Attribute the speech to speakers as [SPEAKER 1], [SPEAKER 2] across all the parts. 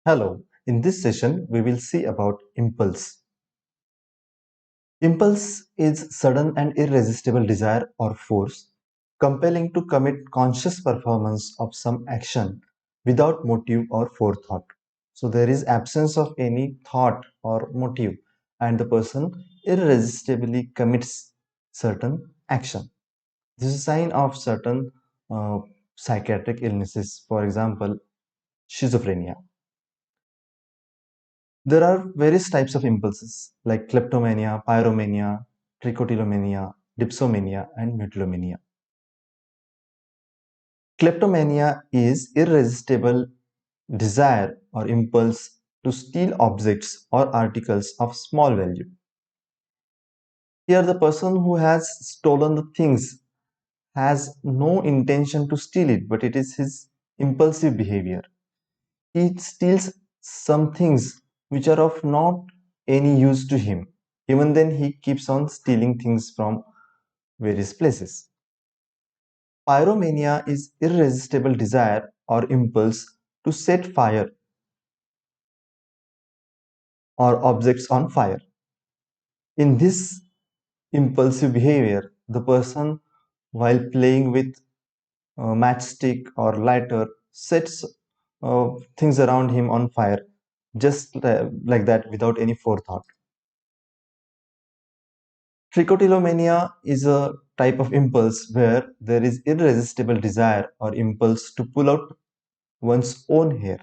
[SPEAKER 1] Hello, in this session we will see about impulse. Impulse is sudden and irresistible desire or force, compelling to commit conscious performance of some action without motive or forethought. So there is absence of any thought or motive and the person irresistibly commits certain action. This is a sign of certain uh, psychiatric illnesses, for example, schizophrenia. There are various types of impulses like kleptomania, pyromania, trichotillomania, dipsomania, and mythomania. Kleptomania is irresistible desire or impulse to steal objects or articles of small value. Here, the person who has stolen the things has no intention to steal it, but it is his impulsive behavior. He steals some things which are of not any use to him. Even then, he keeps on stealing things from various places. Pyromania is irresistible desire or impulse to set fire or objects on fire. In this impulsive behavior, the person, while playing with a matchstick or lighter, sets things around him on fire just like that without any forethought. Trichotillomania is a type of impulse where there is irresistible desire or impulse to pull out one's own hair.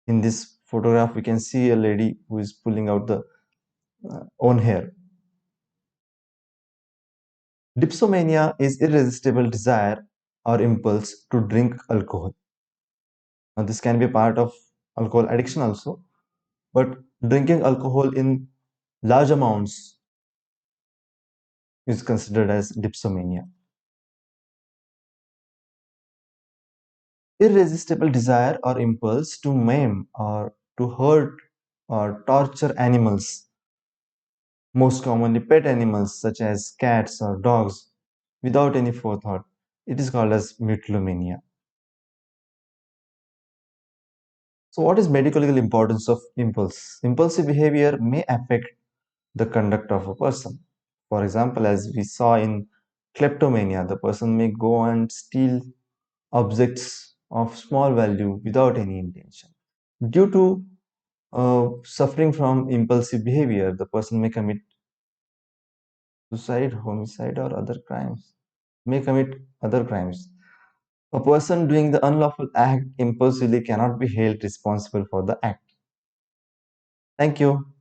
[SPEAKER 1] In this photograph, we can see a lady who is pulling out the own hair. Dipsomania is irresistible desire or impulse to drink alcohol. Now, this can be a part of alcohol addiction also, but drinking alcohol in large amounts is considered as dipsomania. Irresistible desire or impulse to maim or to hurt or torture animals, most commonly pet animals such as cats or dogs, without any forethought. It is called as mythomania. So, what is medical importance of impulse? Impulsive behavior may affect the conduct of a person. For example, as we saw in kleptomania, the person may go and steal objects of small value without any intention. Due to suffering from impulsive behavior, the person may commit suicide, homicide, or other crimes. May commit other crimes. A person doing the unlawful act impulsively cannot be held responsible for the act. Thank you.